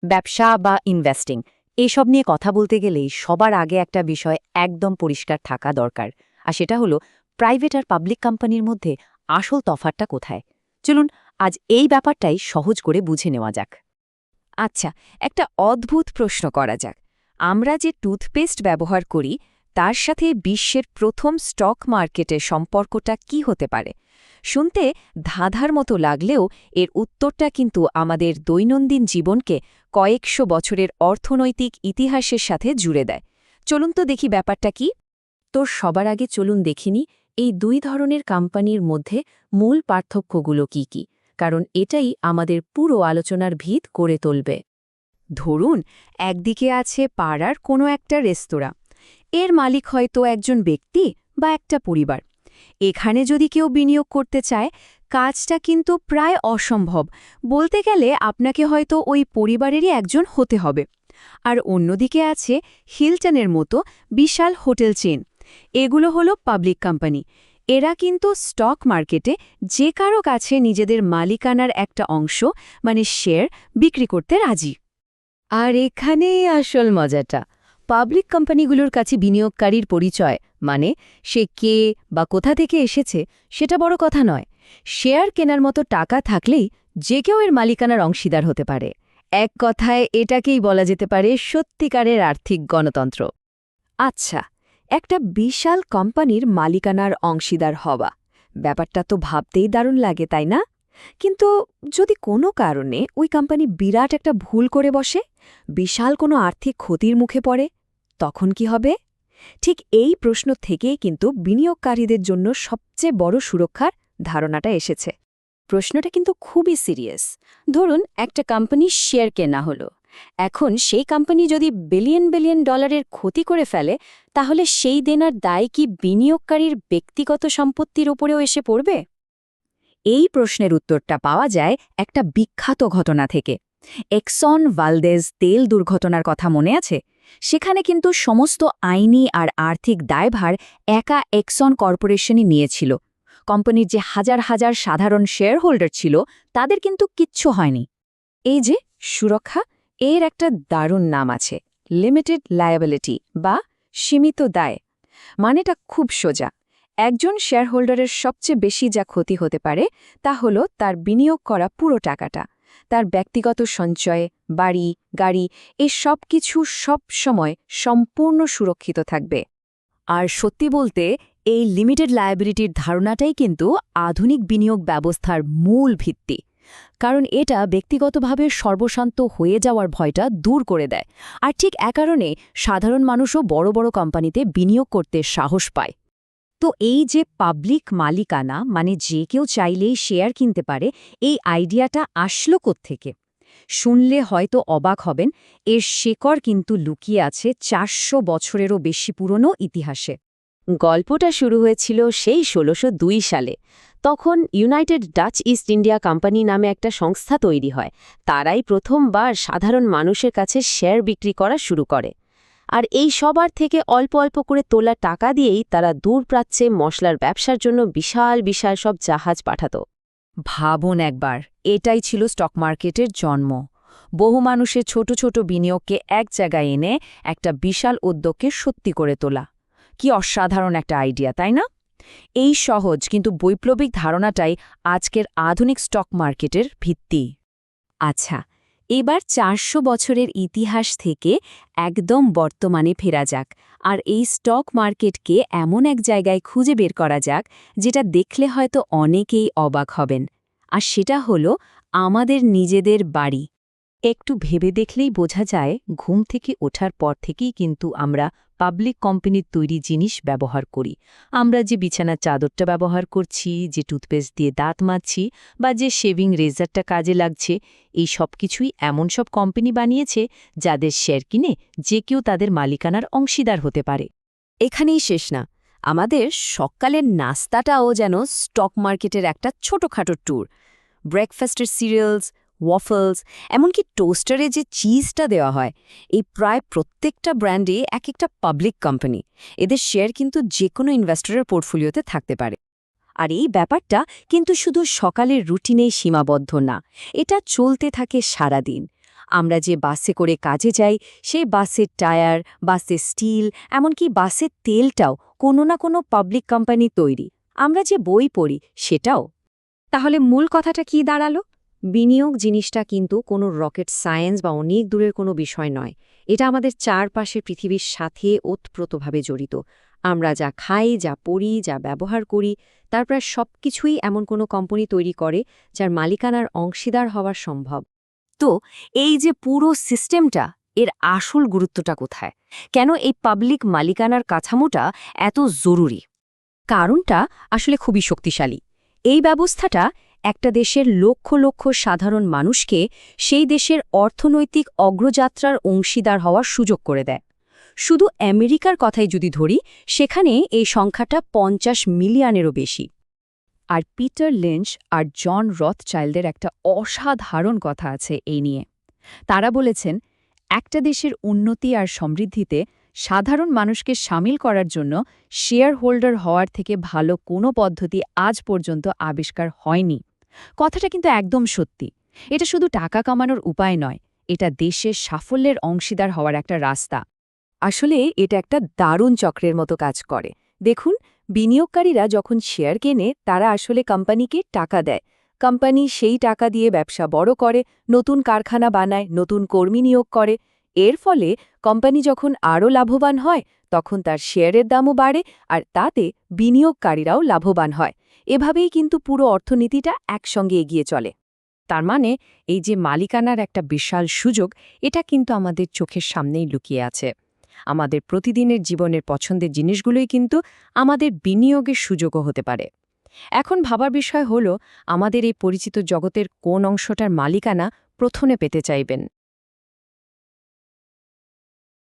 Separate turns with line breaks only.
ব্যবসা বা ইনভেস্টিং এসব নিয়ে কথা বলতে গেলেই সবার আগে একটা বিষয় একদম পরিষ্কার থাকা দরকার, আর সেটা হলো প্রাইভেট আর পাবলিক কোম্পানির মধ্যে আসল তফাৎটা কোথায়। চলুন আজ এই ব্যাপারটাই সহজ করে বুঝে নেওয়া যাক।
আচ্ছা, একটা অদ্ভুত প্রশ্ন করা যাক। আমরা যে টুথপেস্ট ব্যবহার করি তার সাথে বিশ্বের প্রথম স্টক মার্কেটের সম্পর্কটা কি হতে পারে? শুনতে ধাঁধার মতো লাগলেও এর উত্তরটা কিন্তু আমাদের দৈনন্দিন জীবনকে কয়েকশো বছরের অর্থনৈতিক ইতিহাসের সাথে জুড়ে দেয়। চলুন তো দেখি ব্যাপারটা কি।
তো সবার আগে চলুন দেখিনি এই দুই ধরনের কোম্পানির মধ্যে মূল পার্থক্যগুলো কি কি, কারণ এটাই আমাদের পুরো আলোচনার ভিত করে তুলবে।
ধরুন, একদিকে আছে পাড়ার কোনো একটা রেস্তোরাঁ। এর মালিক হয়তো একজন ব্যক্তি বা একটা পরিবার। এখানে যদি কেউ বিনিয়োগ করতে চায়, কাজটা কিন্তু প্রায় অসম্ভব। বলতে গেলে আপনাকে হয়তো ওই পরিবারেরই একজন হতে হবে। আর অন্যদিকে আছে হিলটনের মতো বিশাল হোটেল চেন। এগুলো হলো পাবলিক কোম্পানি। এরা কিন্তু স্টক মার্কেটে যে কারো কাছে নিজেদের মালিকানার একটা অংশ, মানে শেয়ার, বিক্রি করতে রাজি।
আর এখানেই আসল মজাটা, পাবলিক কোম্পানিগুলোর কাছে বিনিয়োগকারীর পরিচয়, মানে সে কে বা কোথা থেকে এসেছে সেটা বড় কথা নয়। শেয়ার কেনার মতো টাকা থাকলেই যে কেউ এর মালিকানার অংশীদার হতে পারে। এক কথায় এটাকেই বলা যেতে পারে সত্যিকারের আর্থিক গণতন্ত্র।
আচ্ছা, একটা বিশাল কোম্পানির মালিকানার অংশীদার হওয়া, ব্যাপারটা তো ভাবতেই দারুণ লাগে, তাই না? কিন্তু যদি কোনো কারণে ওই কোম্পানি বিরাট একটা ভুল করে বসে, বিশাল কোনো আর্থিক ক্ষতির মুখে পড়ে, তখন কি হবে? ঠিক এই প্রশ্ন থেকেই কিন্তু বিনিয়োগকারীদের জন্য সবচেয়ে বড় সুরক্ষার ধারণাটা এসেছে। প্রশ্নটা কিন্তু খুবই সিরিয়াস। ধরুন, একটা কোম্পানির শেয়ার কেনা হলো। এখন সেই কোম্পানি যদি বিলিয়ন বিলিয়ন ডলারের ক্ষতি করে ফেলে, তাহলে সেই দেনার দায় কি বিনিয়োগকারীর ব্যক্তিগত সম্পত্তির ওপরেও এসে পড়বে? এই প্রশ্নের উত্তরটা পাওয়া যায় একটা বিখ্যাত ঘটনা থেকে। এক্সন ভালদেজ তেল দুর্ঘটনার কথা মনে আছে? সেখানে কিন্তু সমস্ত আইনি আর আর্থিক দায়ভার একা এক্সন কর্পোরেশনই নিয়েছিল। কোম্পানির যে হাজার হাজার সাধারণ শেয়ার হোল্ডার ছিল, তাদের কিন্তু কিচ্ছু হয়নি। এই যে সুরক্ষা, এর একটা দারুণ নাম আছে, লিমিটেড লায়াবিলিটি বা সীমিত দায়। মানেটা খুব সোজা। একজন শেয়ারহোল্ডারের সবচেয়ে বেশি যা ক্ষতি হতে পারে তা হলো তার বিনিয়োগ করা পুরো টাকাটা। তার ব্যক্তিগত সঞ্চয়, বাড়ি, গাড়ি, এই সব কিছু সব সময় সম্পূর্ণ সুরক্ষিত থাকবে। আর সত্যি বলতে, এই লিমিটেড লায়াবিলিটির ধারণাটাই কিন্তু আধুনিক বিনিয়োগ ব্যবস্থার মূল ভিত্তি। কারণ এটা ব্যক্তিগতভাবে সর্বশান্ত হয়ে যাওয়ার ভয়টা দূর করে দেয়। আর ঠিক এ কারণে সাধারণ মানুষও বড় বড় কোম্পানিতে বিনিয়োগ করতে সাহস পায়। তো এই যে পাবলিক মালিকানা, মানে যে কেউ চাইলেই শেয়ার কিনতে পারে, এই আইডিয়াটা আসলো কোত্থেকে? শুনলে হয়তো অবাক হবেন, এর শেকড় কিন্তু লুকিয়ে আছে ৪০০ বছরেরও বেশি পুরনো ইতিহাসে। গল্পটা শুরু হয়েছিল সেই ১৬০২ সালে। তখন United Dutch east India company নামে একটা সংস্থা তৈরি হয়। তারাই প্রথমবার সাধারণ মানুষের কাছে শেয়ার বিক্রি করা শুরু করে। আর এই সবার থেকে অল্প অল্প করে তোলা টাকা দিয়েই তারা দূরপ্রাচ্যে মশলার ব্যবসার জন্য বিশাল বিশাল সব জাহাজ পাঠাত। ভাবুন একবার, এটাই ছিল স্টক মার্কেটের জন্ম। বহু মানুষের ছোট ছোট বিনিয়োগকে এক জায়গায় এনে একটা বিশাল উদ্যোগকে সত্যি করে তোলা। কি অসাধারণ একটা আইডিয়া, তাই না? এই সহজ কিন্তু বৈপ্লবিক ধারণাটাই আজকের আধুনিক স্টক মার্কেটের ভিত্তি। আচ্ছা, এবার ৪০০ বছরের ইতিহাস থেকে একদম বর্তমানে ফেরা যাক, আর এই স্টক মার্কেটকে এমন এক জায়গায় খুঁজে বের করা যাক যেটা দেখলে হয়তো অনেকেই অবাক হবেন। আর সেটা হলো আমাদের নিজেদের বাড়ি। একটু ভেবে দেখলেই বোঝা যায়, ঘুম থেকে ওঠার পর থেকেই কিন্তু আমরা পাবলিক কোম্পানির তৈরি জিনিস ব্যবহার করি। আমরা যে বিছানার চাদরটা ব্যবহার করছি, যে টুথপেস্ট দিয়ে দাঁত মাজছি, বা যে শেভিং রেজারটা কাজে লাগছে, এই সব কিছুই এমন সব কোম্পানি বানিয়েছে যাদের শেয়ার কিনে যে কেউ তাদের মালিকানার অংশীদার হতে পারে। এখানেই শেষ না, আমাদের সকালের নাস্তাটাও যেন স্টক মার্কেটের একটা ছোটখাটো ট্যুর। ব্রেকফাস্টের সিরিয়ালস, ওয়াফলস, এমনকি টোস্টারে যে চিজটা দেওয়া হয়, এই প্রায় প্রত্যেকটা ব্র্যান্ডে এক একটা পাবলিক কোম্পানি। এদের শেয়ার কিন্তু যে কোনো ইনভেস্টরের পোর্টফোলিওতে থাকতে পারে। আর এই ব্যাপারটা কিন্তু শুধু সকালের রুটিনেই সীমাবদ্ধ না, এটা চলতে থাকে সারাদিন।
আমরা যে বাসে করে কাজে যাই সেই বাসের টায়ার, বাসের স্টিল, এমনকি বাসের তেলটাও কোনো না কোনো পাবলিক কোম্পানি তৈরি। আমরা যে বই পড়ি সেটাও। তাহলে মূল কথাটা কি দাঁড়ালো? বিনিয়োগ জিনিসটা কিন্তু কোনো রকেট সায়েন্স বা অনেক দূরের কোনো বিষয় নয়। এটা আমাদের চারপাশের পৃথিবীর সাথে ওতপ্রোতভাবে জড়িত। আমরা যা খাই, যা পড়ি, যা ব্যবহার করি, তার প্রায় সবকিছুই এমন কোনো কোম্পানি তৈরি করে যার মালিকানার অংশীদার হওয়া সম্ভব। তো এই যে পুরো সিস্টেমটা, এর আসল গুরুত্বটা কোথায়? কেন এই পাবলিক মালিকানার কাঠামোটা এত জরুরি? কারণটা আসলে খুবই শক্তিশালী। এই ব্যবস্থাটা একটা দেশের লক্ষ লক্ষ সাধারণ মানুষকে সেই দেশের অর্থনৈতিক অগ্রযাত্রার অংশীদার হওয়ার সুযোগ করে দেয়। শুধু আমেরিকার কথাই যদি ধরি, সেখানে এই সংখ্যাটা ৫০ মিলিয়নেরও বেশি।
আর পিটার লিঞ্চ আর জন রথচাইল্ডের একটা অসাধারণ কথা আছে এই নিয়ে। তারা বলেছেন, একটা দেশের উন্নতি আর সমৃদ্ধিতে সাধারণ মানুষকে সামিল করার জন্য শেয়ার হোল্ডার হওয়ার থেকে ভালো কোনো পদ্ধতি আজ পর্যন্ত আবিষ্কার হয়নি। কথাটা কিন্তু একদম সত্যি। এটা শুধু টাকা কামানোর উপায় নয়, এটা দেশের সাফল্যের অংশীদার হওয়ার একটা রাস্তা।
আসলে এটা একটা দারুণ চক্রের মতো কাজ করে। দেখুন, বিনিয়োগকারীরা যখন শেয়ার কেনে তারা আসলে কোম্পানিকে টাকা দেয়। কোম্পানি সেই টাকা দিয়ে ব্যবসা বড় করে, নতুন কারখানা বানায়, নতুন কর্মী নিয়োগ করে। এর ফলে কোম্পানি যখন আরও লাভবান হয় তখন তার শেয়ারের দামও বাড়ে, আর তাতে বিনিয়োগকারীরাও লাভবান হয়। এভাবেই কিন্তু পুরো অর্থনীতিটা একসঙ্গে এগিয়ে চলে। তার মানে এই যে মালিকানার একটা বিশাল সুযোগ, এটা কিন্তু আমাদের চোখের সামনেই লুকিয়ে আছে। আমাদের প্রতিদিনের জীবনের পছন্দের জিনিসগুলোই কিন্তু আমাদের বিনিয়োগের সুযোগও হতে পারে। এখন ভাবার বিষয় হলো, আমাদের এই পরিচিত জগতের কোন অংশটার মালিকানা প্রথমে পেতে চাইবেন।